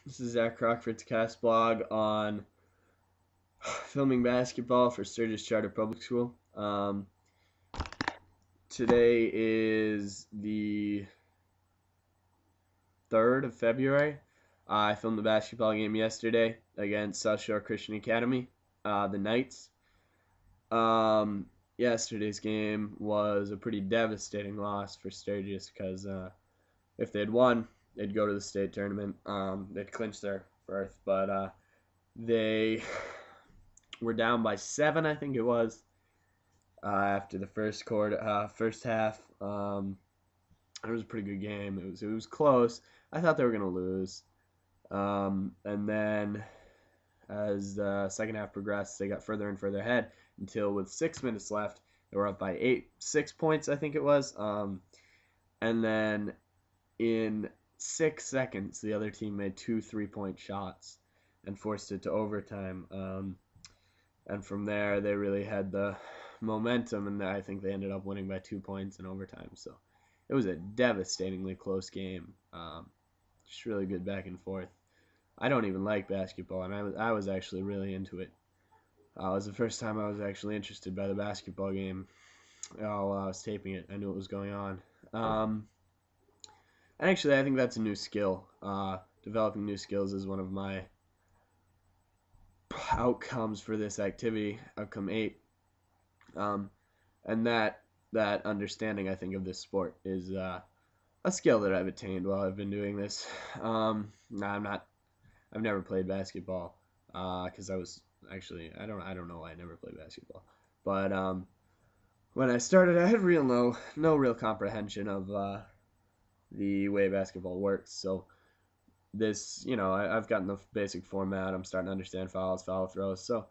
This is Zach Crockford's cast blog on filming basketball for Sturgis Charter Public School. Today is the 3rd of February. I filmed the basketball game yesterday against South Shore Christian Academy, the Knights. Yesterday's game was a pretty devastating loss for Sturgis because if they had won, they'd go to the state tournament. They'd clinch their berth, but they were down by 7, I think it was, after the first half. It was a pretty good game. It was close. I thought they were gonna lose, and then as the second half progressed, they got further and further ahead until with 6 minutes left, they were up by 6 points, I think it was. And then in 6 seconds, the other team made 2 3-point shots and forced it to overtime. And from there, they really had the momentum, and I think they ended up winning by 2 points in overtime. So it was a devastatingly close game. Just really good back and forth. I don't even like basketball, and I was actually really into it. It was the first time I was actually interested by the basketball game. While I was taping it, I knew what was going on. And actually, I think that's a new skill. Developing new skills is one of my outcomes for this activity, outcome 8. And that understanding, I think, of this sport is a skill that I've attained while I've been doing this. I've never played basketball because I was actually I don't know why I never played basketball, but when I started, I had no real comprehension of the way basketball works. So this, I've gotten the basic format. I'm starting to understand fouls, foul throws. So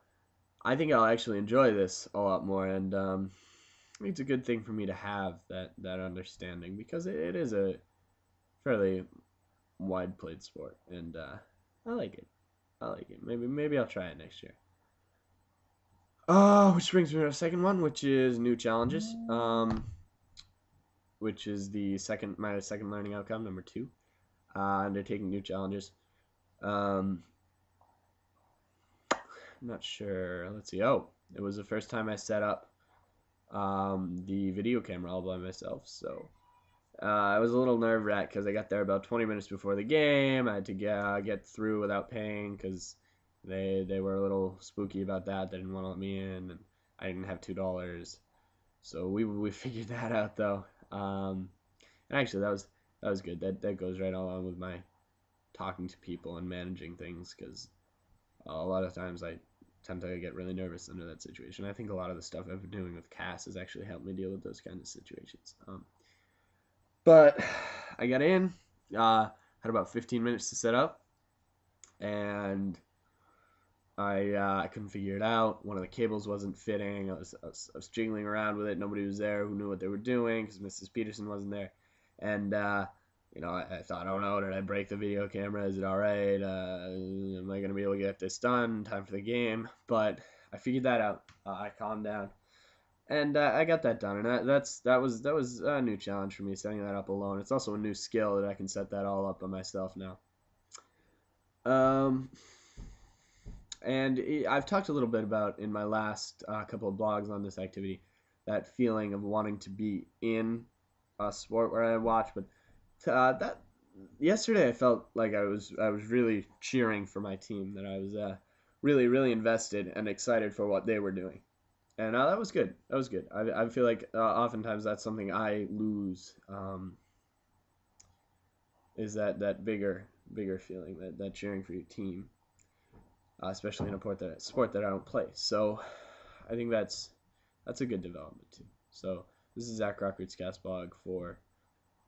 I think I'll actually enjoy this a lot more, and I think it's a good thing for me to have that understanding because it is a fairly wide played sport, and I like it. Maybe I'll try it next year. Which brings me to our second one, which is new challenges. Which is my second learning outcome, number 2. Undertaking new challenges. I'm not sure. Let's see. Oh, it was the first time I set up the video camera all by myself. So I was a little nerve-wracked because I got there about 20 minutes before the game. I had to get through without paying because they were a little spooky about that. They didn't want to let me in, and I didn't have $2. So we figured that out though. And actually that was good. That goes right along with my talking to people and managing things because a lot of times I tend to get really nervous under that situation. I think a lot of the stuff I've been doing with Cass has actually helped me deal with those kinds of situations. But I got in, had about 15 minutes to set up, and I couldn't figure it out. One of the cables wasn't fitting. I was jiggling around with it. Nobody was there who knew what they were doing because Mrs. Peterson wasn't there. And, I thought, oh no, did I break the video camera? Is it all right? Am I going to be able to get this done in time for the game? But I figured that out. I calmed down. And I got that done, and that was a new challenge for me, setting that up alone. It's also a new skill that I can set that all up by myself now. And I've talked a little bit about in my last couple of blogs on this activity, that feeling of wanting to be in a sport where I watch. But that yesterday I felt like I was really cheering for my team, that I was really invested and excited for what they were doing. And that was good. That was good. I feel like oftentimes that's something I lose, is that bigger feeling, that cheering for your team, especially in a sport that I don't play. So I think that's a good development too. So this is Zach Crockford's cast blog for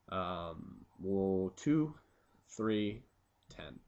2, 3, 10.